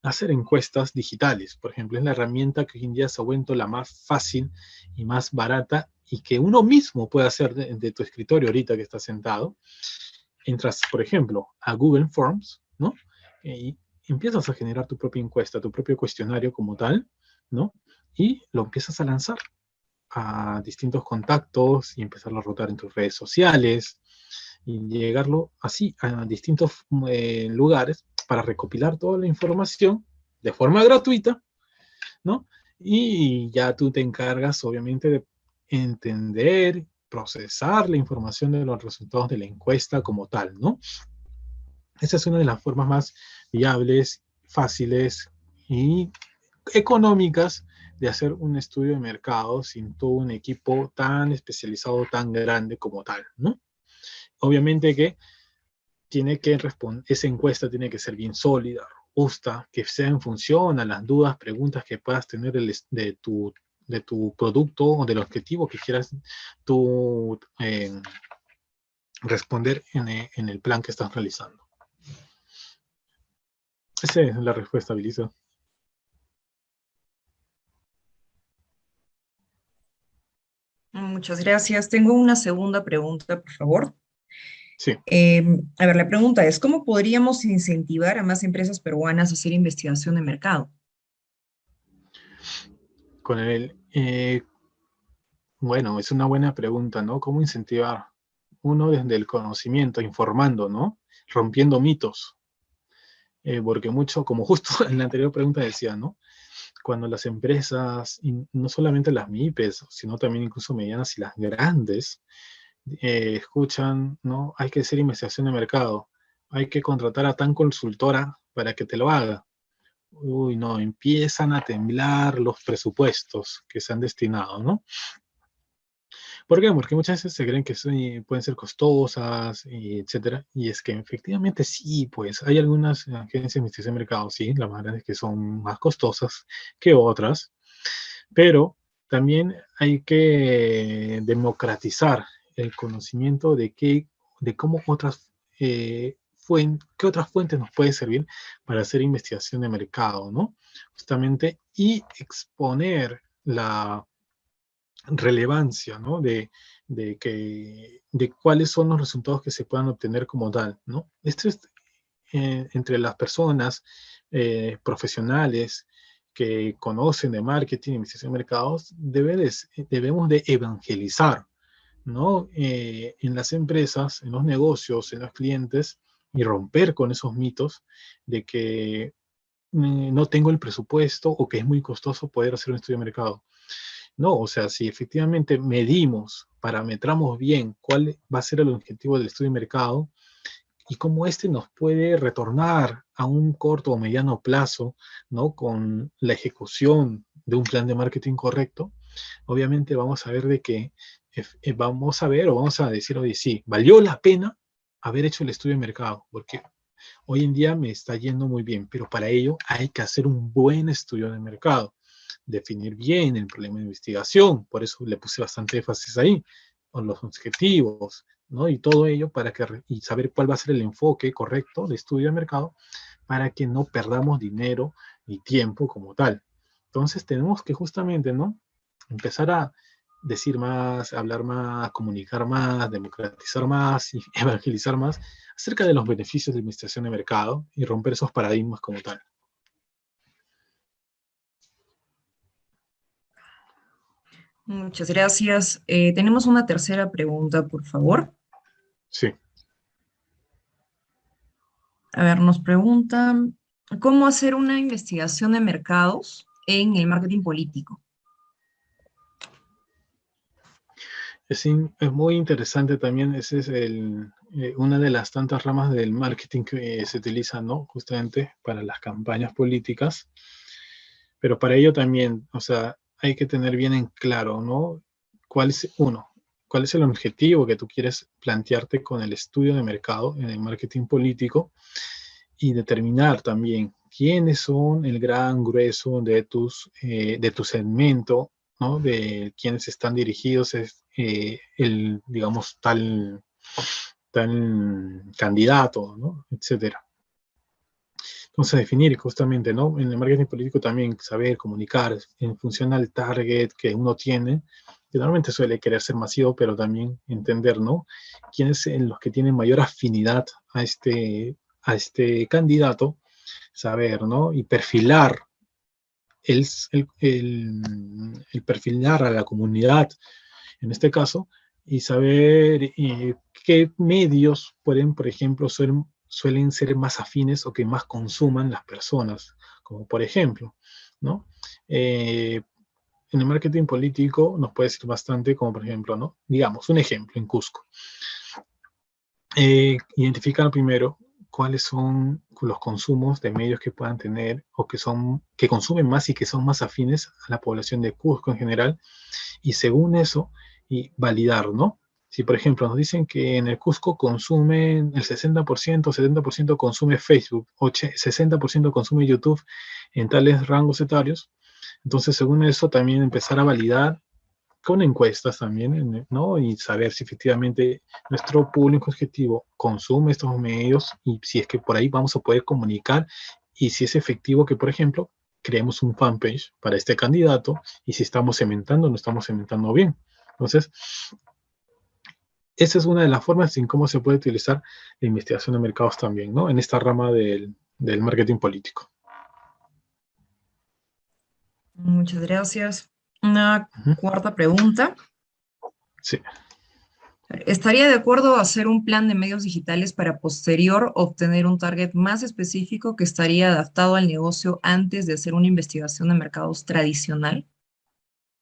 hacer encuestas digitales. Por ejemplo, es la herramienta que hoy en día se ha vuelto la más fácil y más barata y que uno mismo puede hacer de tu escritorio ahorita que estás sentado. Entras, por ejemplo, a Google Forms, ¿no? Y empiezas a generar tu propia encuesta, tu propio cuestionario como tal, ¿no? Y lo empiezas a lanzar a distintos contactos y empezarlo a rotar en tus redes sociales y llegarlo así a distintos lugares para recopilar toda la información de forma gratuita, ¿no? Y ya tú te encargas, obviamente, de entender, procesar la información de los resultados de la encuesta como tal, ¿no? Esa es una de las formas más viables, fáciles y económicas de hacer un estudio de mercado sin todo un equipo tan especializado, tan grande como tal, ¿no? Obviamente que tiene que responder, esa encuesta tiene que ser bien sólida, robusta, que sea en función a las dudas, preguntas que puedas tener de tu producto o del objetivo que quieras tú responder en el plan que estás realizando. Esa es la respuesta, Belisa. Muchas gracias. Tengo una segunda pregunta, por favor. Sí. A ver, la pregunta es, ¿cómo podríamos incentivar a más empresas peruanas a hacer investigación de mercado? Con bueno, es una buena pregunta, ¿no? ¿Cómo incentivar? Uno desde el conocimiento, informando, ¿no? Rompiendo mitos. Porque mucho, como justo en la anterior pregunta decía, ¿no? Cuando las empresas, y no solamente las MIPES, sino también incluso medianas y las grandes, escuchan, ¿no? Hay que hacer investigación de mercado, hay que contratar a tan consultora para que te lo haga. Uy, no, empiezan a temblar los presupuestos que se han destinado, ¿no? ¿Por qué? Porque muchas veces se creen que pueden ser costosas, y etcétera. Y es que efectivamente sí, pues hay algunas agencias de investigación de mercado, sí, las más grandes que son más costosas que otras, pero también hay que democratizar el conocimiento de cómo qué otras fuentes nos pueden servir para hacer investigación de mercado, ¿no? Justamente, y exponer la relevancia, ¿no? De cuáles son los resultados que se puedan obtener como tal, ¿no? Esto es entre las personas profesionales que conocen de marketing, investigación de mercados, debemos de evangelizar, ¿no? En las empresas, en los negocios, en los clientes, y romper con esos mitos de que no tengo el presupuesto o que es muy costoso poder hacer un estudio de mercado. No, o sea, si efectivamente medimos, parametramos bien cuál va a ser el objetivo del estudio de mercado y cómo este nos puede retornar a un corto o mediano plazo, ¿no? Con la ejecución de un plan de marketing correcto, obviamente vamos a ver de que vamos a ver o vamos a decir, oye, sí, valió la pena haber hecho el estudio de mercado, porque hoy en día me está yendo muy bien, pero para ello hay que hacer un buen estudio de mercado, definir bien el problema de investigación, por eso le puse bastante énfasis ahí, con los objetivos, ¿no? Y todo ello y saber cuál va a ser el enfoque correcto de estudio de mercado para que no perdamos dinero ni tiempo como tal. Entonces tenemos que justamente, ¿no? Empezar a decir más, hablar más, comunicar más, democratizar más y evangelizar más acerca de los beneficios de la administración de mercado y romper esos paradigmas como tal. Muchas gracias. Tenemos una tercera pregunta, por favor. Sí. A ver, nos preguntan, ¿cómo hacer una investigación de mercados en el marketing político? Es muy interesante también, ese es una de las tantas ramas del marketing que se utiliza, ¿no? Justamente para las campañas políticas, pero para ello también, o sea, hay que tener bien en claro, ¿no? ¿Cuál es el objetivo que tú quieres plantearte con el estudio de mercado en el marketing político? Y determinar también quiénes son el gran grueso de tu segmento, ¿no? De quiénes están dirigidos, digamos, tal candidato, ¿no? Etcétera. Entonces, definir justamente, ¿no? En el marketing político también saber comunicar en función al target que uno tiene, que normalmente suele querer ser masivo, pero también entender, ¿no? Quiénes son los que tienen mayor afinidad a este candidato, saber, ¿no? Y perfilar el, perfilar a la comunidad, en este caso, y saber qué medios pueden, por ejemplo, suelen ser más afines o que más consuman las personas, como por ejemplo, ¿no? En el marketing político nos puede decir bastante, como por ejemplo, ¿no? Digamos, un ejemplo en Cusco. Identificar primero cuáles son los consumos de medios que puedan tener o que consumen más y que son más afines a la población de Cusco en general, y según eso, y validar, ¿no? Si, por ejemplo, nos dicen que en el Cusco consumen el 60%, 70% consume Facebook, o 60% consume YouTube en tales rangos etarios, entonces según eso también empezar a validar con encuestas también, ¿no? Y saber si efectivamente nuestro público objetivo consume estos medios y si es que por ahí vamos a poder comunicar y si es efectivo que, por ejemplo, creemos un fanpage para este candidato y si estamos cementando o no estamos cementando bien. Entonces, esa es una de las formas en cómo se puede utilizar la investigación de mercados también, ¿no? En esta rama del marketing político. Muchas gracias. Una Uh-huh. cuarta pregunta. Sí. ¿Estaría de acuerdo a hacer un plan de medios digitales para posterior obtener un target más específico que estaría adaptado al negocio antes de hacer una investigación de mercados tradicional?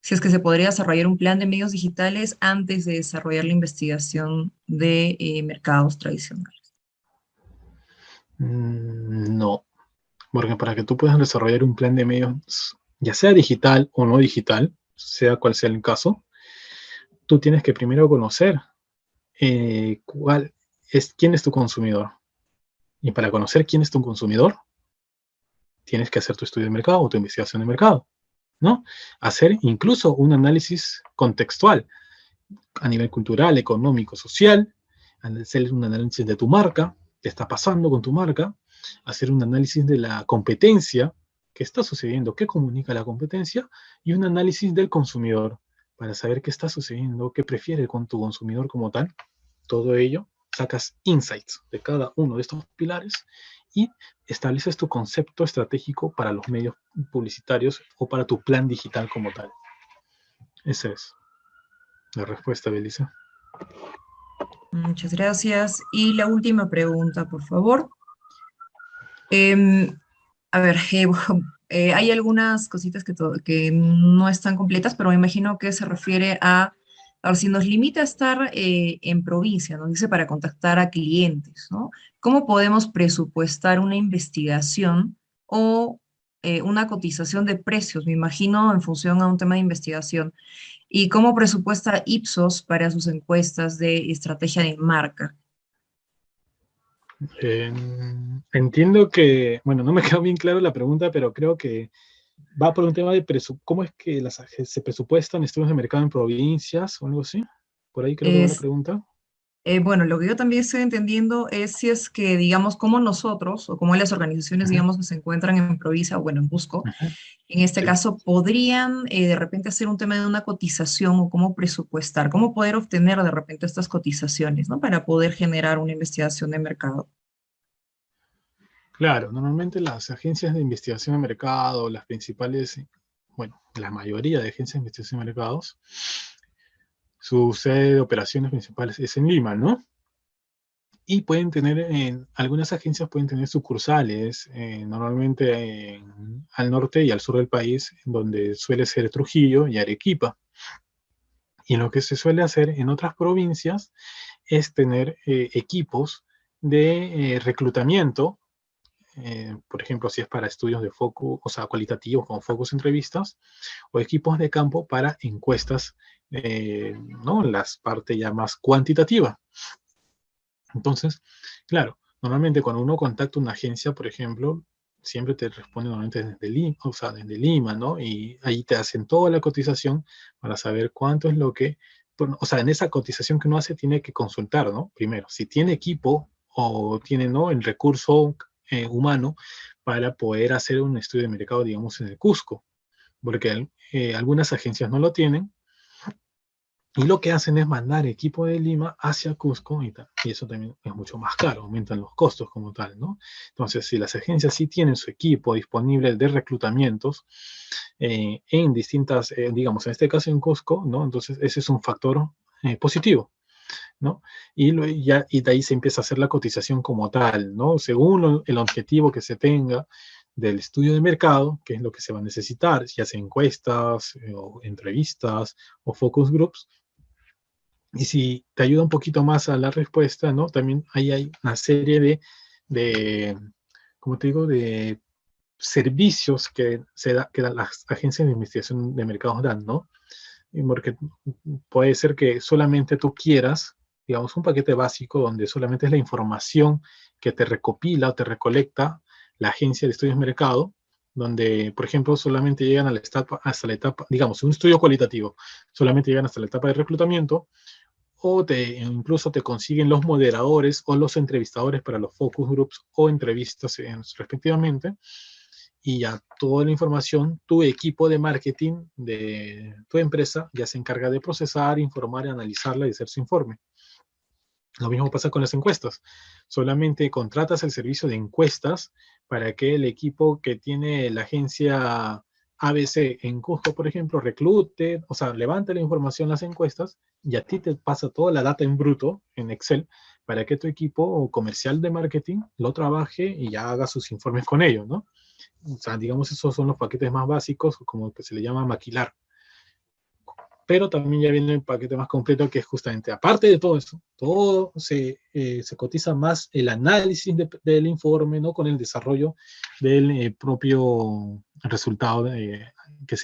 Si es que se podría desarrollar un plan de medios digitales antes de desarrollar la investigación de mercados tradicionales. No, porque para que tú puedas desarrollar un plan de medios, ya sea digital o no digital, sea cual sea el caso, tú tienes que primero conocer quién es tu consumidor. Y para conocer quién es tu consumidor, tienes que hacer tu estudio de mercado o tu investigación de mercado, ¿no? Hacer incluso un análisis contextual a nivel cultural, económico, social, hacer un análisis de tu marca, qué está pasando con tu marca, hacer un análisis de la competencia, qué está sucediendo, qué comunica la competencia, y un análisis del consumidor, para saber qué está sucediendo, qué prefiere con tu consumidor como tal. Todo ello, sacas insights de cada uno de estos pilares y estableces tu concepto estratégico para los medios publicitarios o para tu plan digital como tal. Esa es la respuesta, Belisa. Muchas gracias. Y la última pregunta, por favor. A ver, hay algunas cositas que no están completas, pero me imagino que se refiere a ver, si nos limita a estar en provincia, nos dice para contactar a clientes, ¿no? ¿Cómo podemos presupuestar una investigación o una cotización de precios? Me imagino en función a un tema de investigación. ¿Y cómo presupuesta Ipsos para sus encuestas de estrategia de marca? Entiendo que, bueno, no me quedó bien claro la pregunta, pero creo que va por un tema de cómo es que se presupuestan estudios de mercado en provincias o algo así. Por ahí creo que va la Es, pregunta. Bueno, lo que yo también estoy entendiendo es si es que, digamos, como nosotros o como las organizaciones, Ujú, digamos, que se encuentran en Provisa o, bueno, en Cusco, ujú, en este sí. caso, podrían de repente hacer un tema de una cotización o cómo presupuestar, cómo poder obtener de repente estas cotizaciones, ¿no? Para poder generar una investigación de mercado. Claro, normalmente las agencias de investigación de mercado, las principales, bueno, la mayoría de agencias de investigación de mercados, su sede de operaciones principales es en Lima, ¿no? Y pueden tener, algunas agencias pueden tener sucursales, normalmente al norte y al sur del país, donde suele ser Trujillo y Arequipa. Y lo que se suele hacer en otras provincias es tener equipos de reclutamiento, por ejemplo, si es para estudios de foco, o sea, cualitativos como focus entrevistas, o equipos de campo para encuestas, ¿no? Las partes ya más cuantitativas. Entonces, claro, normalmente cuando uno contacta una agencia, por ejemplo, siempre te responde normalmente desde Lima, o sea, desde Lima, ¿no? Y ahí te hacen toda la cotización para saber cuánto es lo que, o sea, en esa cotización que uno hace tiene que consultar, ¿no? Primero, si tiene equipo o tiene, ¿no? El recurso humano para poder hacer un estudio de mercado, digamos, en el Cusco, porque algunas agencias no lo tienen y lo que hacen es mandar equipo de Lima hacia Cusco y eso también es mucho más caro, aumentan los costos como tal, ¿no? Entonces, si las agencias sí tienen su equipo disponible de reclutamientos en distintas, digamos, en este caso en Cusco, ¿no? Entonces, ese es un factor positivo, ¿no? Y de ahí se empieza a hacer la cotización como tal, ¿no? Según el objetivo que se tenga del estudio de mercado, que es lo que se va a necesitar, ya sea encuestas, o entrevistas, o focus groups. Y si te ayuda un poquito más a la respuesta, ¿no? También ahí hay una serie de como te digo, de servicios que las agencias de investigación de mercados dan, ¿no? Porque puede ser que solamente tú quieras, digamos, un paquete básico donde solamente es la información que te recopila o te recolecta la agencia de estudios de mercado, donde, por ejemplo, solamente llegan a hasta la etapa, digamos, un estudio cualitativo, solamente llegan hasta la etapa de reclutamiento, o incluso te consiguen los moderadores o los entrevistadores para los focus groups o entrevistas respectivamente, y ya toda la información, tu equipo de marketing de tu empresa ya se encarga de procesar, informar, analizarla y hacer su informe. Lo mismo pasa con las encuestas. Solamente contratas el servicio de encuestas para que el equipo que tiene la agencia ABC en Cusco, por ejemplo, reclute, o sea, levante la información, las encuestas, y a ti te pasa toda la data en bruto, en Excel, para que tu equipo comercial de marketing lo trabaje y ya haga sus informes con ello, ¿no? O sea, digamos, esos son los paquetes más básicos, como que se le llama maquilar. Pero también ya viene el paquete más completo, que es justamente, aparte de todo eso, todo se cotiza más el análisis del informe, ¿no? Con el desarrollo del propio resultado que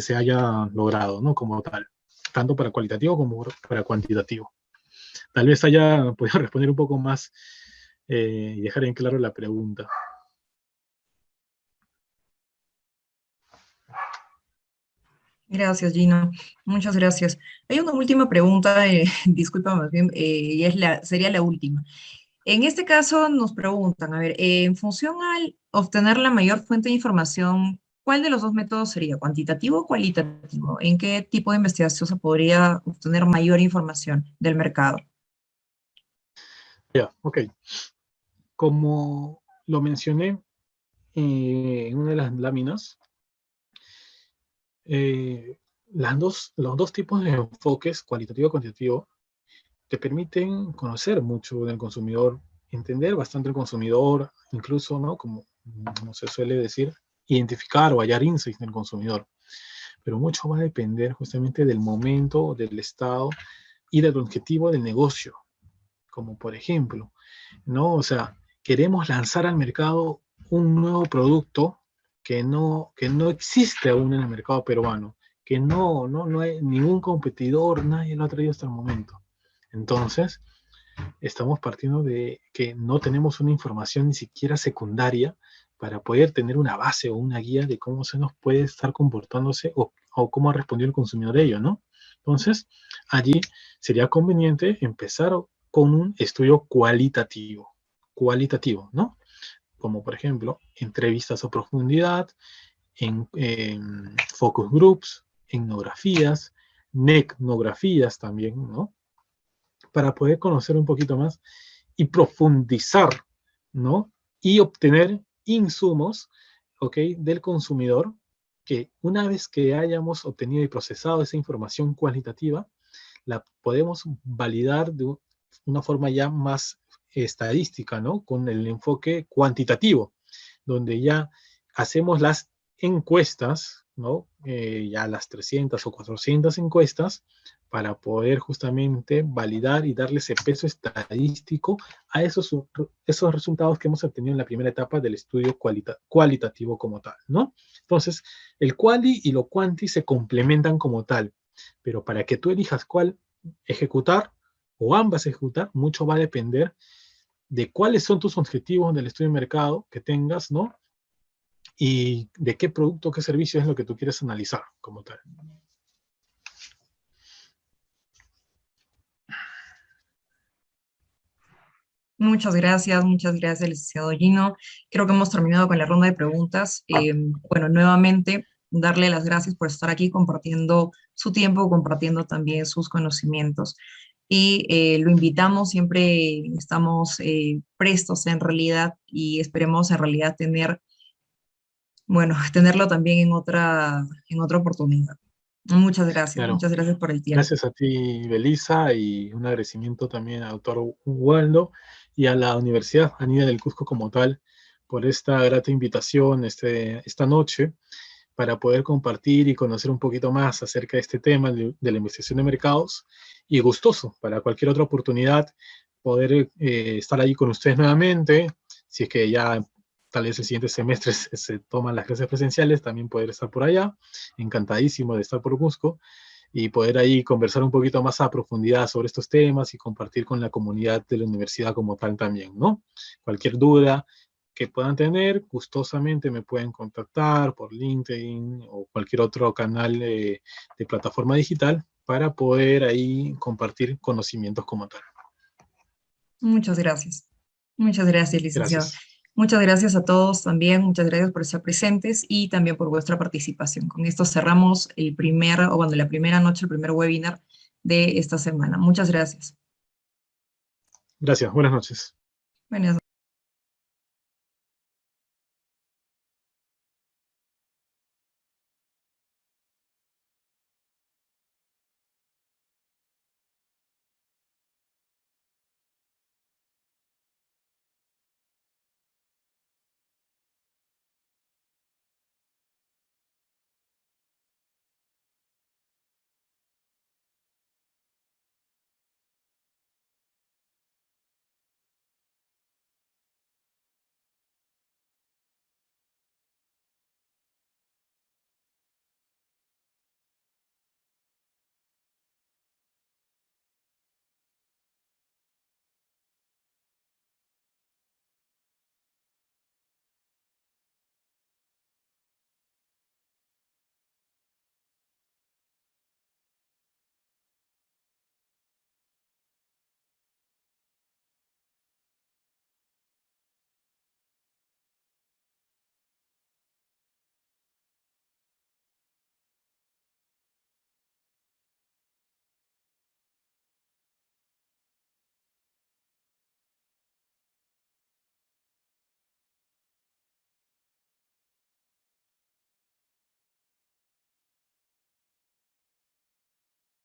se haya logrado, ¿no? Como tal, tanto para cualitativo como para cuantitativo. Tal vez haya podido responder un poco más y dejar en claro la pregunta. Gracias, Gino. Muchas gracias. Hay una última pregunta, disculpa más bien, y sería la última. En este caso nos preguntan, a ver, en función al obtener la mayor fuente de información, ¿cuál de los dos métodos sería, cuantitativo o cualitativo? ¿En qué tipo de investigación se podría obtener mayor información del mercado? Ya, ok. Como lo mencioné en una de las láminas, eh, los dos tipos de enfoques, cualitativo y cuantitativo, te permiten conocer mucho del consumidor, entender bastante el consumidor, incluso, ¿no? Como se suele decir, identificar o hallar insights del consumidor. Pero mucho va a depender justamente del momento, del estado y del objetivo del negocio. Como por ejemplo, ¿no? O sea, queremos lanzar al mercado un nuevo producto que no existe aún en el mercado peruano, que no hay ningún competidor, nadie lo ha traído hasta el momento. Entonces, estamos partiendo de que no tenemos una información ni siquiera secundaria para poder tener una base o una guía de cómo se nos puede estar comportándose o cómo ha respondido el consumidor a ello, ¿no? Entonces, allí sería conveniente empezar con un estudio cualitativo, ¿no? Como por ejemplo, entrevistas a profundidad, en focus groups, etnografías, necnografías también, ¿no? Para poder conocer un poquito más y profundizar, ¿no? Y obtener insumos, ¿ok? Del consumidor, que una vez que hayamos obtenido y procesado esa información cualitativa, la podemos validar de una forma ya más estadística, ¿no? Con el enfoque cuantitativo, donde ya hacemos las encuestas ¿no? Ya las 300 o 400 encuestas para poder justamente validar y darle ese peso estadístico a esos resultados que hemos obtenido en la primera etapa del estudio cualitativo como tal, ¿no? Entonces, el quali y lo quanti se complementan como tal, pero para que tú elijas cuál ejecutar o ambas ejecutar, mucho va a depender de cuáles son tus objetivos del estudio de mercado que tengas, ¿no? Y de qué producto o qué servicio es lo que tú quieres analizar como tal. Muchas gracias, licenciado Gino. Creo que hemos terminado con la ronda de preguntas. Bueno, nuevamente, darle las gracias por estar aquí compartiendo su tiempo, compartiendo también sus conocimientos. Y lo invitamos, siempre estamos prestos en realidad y esperemos en realidad tener, bueno, tenerlo también en otra oportunidad. Claro. Muchas gracias por el tiempo. Gracias a ti, Belisa, y un agradecimiento también al doctor Waldo y a la Universidad Andina del Cusco como tal por esta grata invitación esta noche para poder compartir y conocer un poquito más acerca de este tema de la investigación de mercados, y gustoso para cualquier otra oportunidad poder estar ahí con ustedes nuevamente, si es que ya tal vez el siguiente semestre se toman las clases presenciales, también poder estar por allá, encantadísimo de estar por Cusco, y poder ahí conversar un poquito más a profundidad sobre estos temas y compartir con la comunidad de la universidad como tal también, ¿no? Cualquier duda que puedan tener, gustosamente me pueden contactar por LinkedIn o cualquier otro canal de plataforma digital para poder ahí compartir conocimientos como tal. Muchas gracias. Muchas gracias, licenciado. Gracias. Muchas gracias a todos también. Muchas gracias por estar presentes y también por vuestra participación. Con esto cerramos la primera noche, el primer webinar de esta semana. Muchas gracias. Gracias. Buenas noches. Buenas